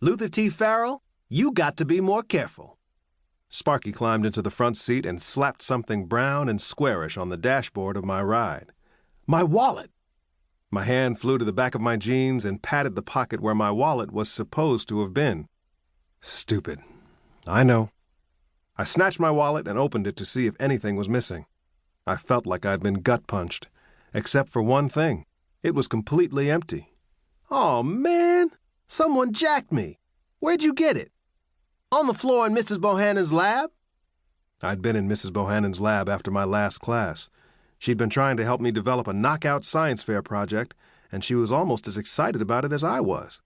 Luther T. Farrell, you got to be more careful. Sparky climbed into the front seat and slapped something brown and squarish on the dashboard of my ride. My wallet! My hand flew to the back of my jeans and patted the pocket where my wallet was supposed to have been. Stupid. I know. I snatched my wallet and opened it to see if anything was missing. I felt like I'd been gut-punched, except for one thing. It was completely empty. Oh, man! Someone jacked me. Where'd you get it? On the floor in Mrs. Bohannon's lab? I'd been in Mrs. Bohannon's lab after my last class. She'd been trying to help me develop a knockout science fair project, and she was almost as excited about it as I was.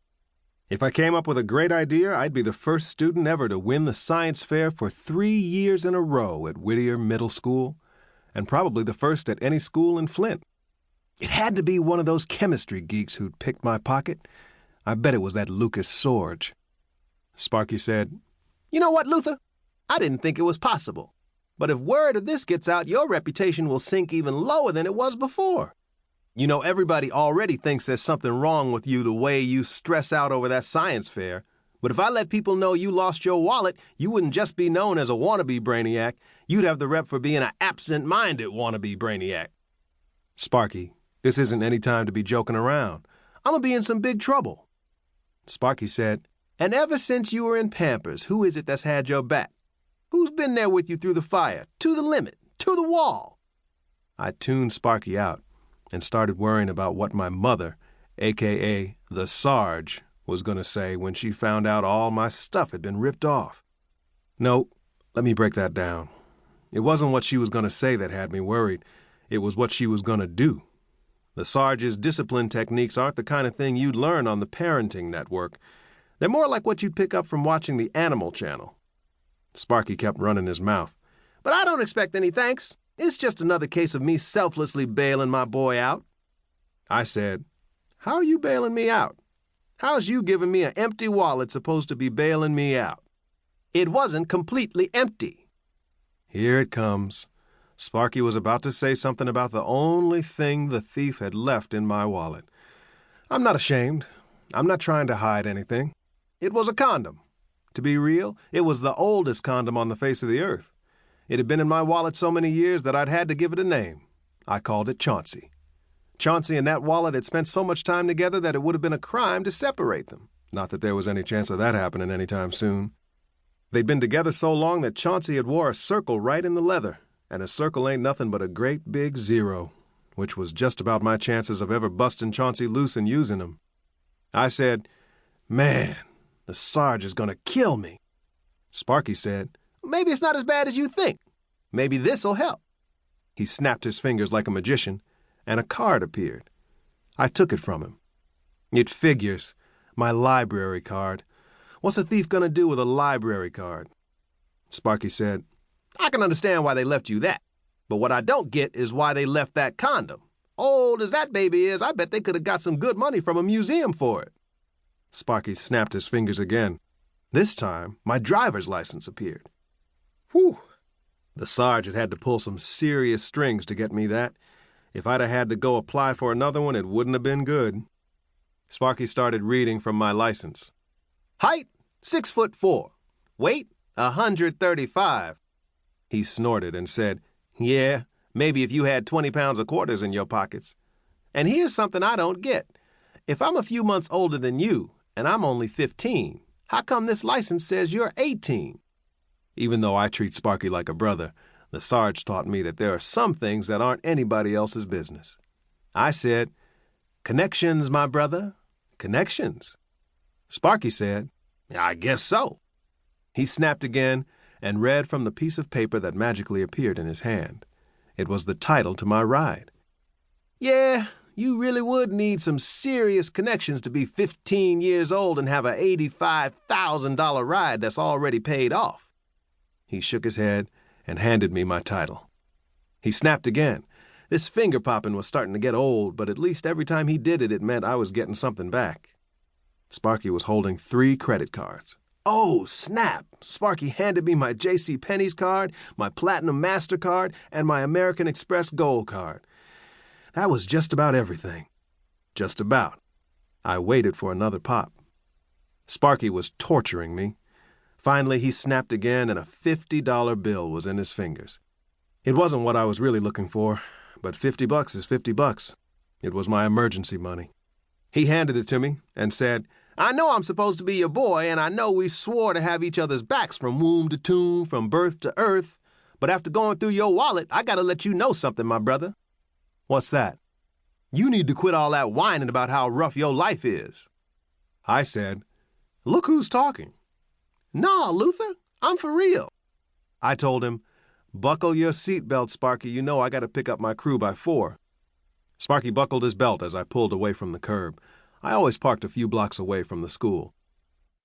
If I came up with a great idea, I'd be the first student ever to win the science fair for 3 years in a row at Whittier Middle School, and probably the first at any school in Flint. It had to be one of those chemistry geeks who'd picked my pocket. I bet it was that Lucas Sarge. Sparky said, "You know what, Luther? I didn't think it was possible. But if word of this gets out, your reputation will sink even lower than it was before. You know, everybody already thinks there's something wrong with you the way you stress out over that science fair. But if I let people know you lost your wallet, you wouldn't just be known as a wannabe brainiac. You'd have the rep for being an absent-minded wannabe brainiac." Sparky, this isn't any time to be joking around. I'm gonna be in some big trouble. Sparky said, "And ever since you were in Pampers, who is it that's had your back? Who's been there with you through the fire, to the limit, to the wall?" I tuned Sparky out and started worrying about what my mother, a.k.a. the Sarge, was going to say when she found out all my stuff had been ripped off. No, let me break that down. It wasn't what she was going to say that had me worried. It was what she was going to do. The Sarge's discipline techniques aren't the kind of thing you'd learn on the Parenting Network. They're more like what you'd pick up from watching the Animal Channel. Sparky kept running his mouth. "But I don't expect any thanks. It's just another case of me selflessly bailing my boy out." I said, "How are you bailing me out? How's you giving me an empty wallet supposed to be bailing me out?" "It wasn't completely empty." Here it comes. Sparky was about to say something about the only thing the thief had left in my wallet. I'm not ashamed. I'm not trying to hide anything. It was a condom. To be real, it was the oldest condom on the face of the earth. It had been in my wallet so many years that I'd had to give it a name. I called it Chauncey. Chauncey and that wallet had spent so much time together that it would have been a crime to separate them. Not that there was any chance of that happening anytime soon. They'd been together so long that Chauncey had wore a circle right in the leather, and a circle ain't nothing but a great big 0, which was just about my chances of ever busting Chauncey loose and using him. I said, "Man, the Sarge is going to kill me." Sparky said, "Maybe it's not as bad as you think. Maybe this'll help." He snapped his fingers like a magician, and a card appeared. I took it from him. It figures. My library card. What's a thief going to do with a library card? Sparky said, "I can understand why they left you that. But what I don't get is why they left that condom. Old as that baby is, I bet they could have got some good money from a museum for it." Sparky snapped his fingers again. This time, my driver's license appeared. Whew! The Sarge had to pull some serious strings to get me that. If I'd have had to go apply for another one, it wouldn't have been good. Sparky started reading from my license. Height, 6'4". Weight, 135. He snorted and said, "Yeah, maybe if you had 20 pounds of quarters in your pockets. And here's something I don't get. If I'm a few months older than you, and I'm only 15, how come this license says you're 18? Even though I treat Sparky like a brother, the Sarge taught me that there are some things that aren't anybody else's business. I said, "Connections, my brother, connections." Sparky said, "I guess so." He snapped again and read from the piece of paper that magically appeared in his hand. It was the title to my ride. "Yeah, you really would need some serious connections to be 15 years old and have a $85,000 ride that's already paid off." He shook his head and handed me my title. He snapped again. This finger popping was starting to get old, but at least every time he did it, it meant I was getting something back. Sparky was holding 3 credit cards. Oh, snap! Sparky handed me my J.C. Penney's card, my Platinum MasterCard, and my American Express Gold card. That was just about everything. Just about. I waited for another pop. Sparky was torturing me. Finally, he snapped again, and a $50 bill was in his fingers. It wasn't what I was really looking for, but $50 is $50. It was my emergency money. He handed it to me and said, "I know I'm supposed to be your boy, and I know we swore to have each other's backs from womb to tomb, from birth to earth, but after going through your wallet, I gotta let you know something, my brother." "What's that?" "You need to quit all that whining about how rough your life is." I said, "Look who's talking." "Nah, Luther, I'm for real." I told him, "Buckle your seatbelt, Sparky. You know I gotta pick up my crew by 4. Sparky buckled his belt as I pulled away from the curb. I always parked a few blocks away from the school.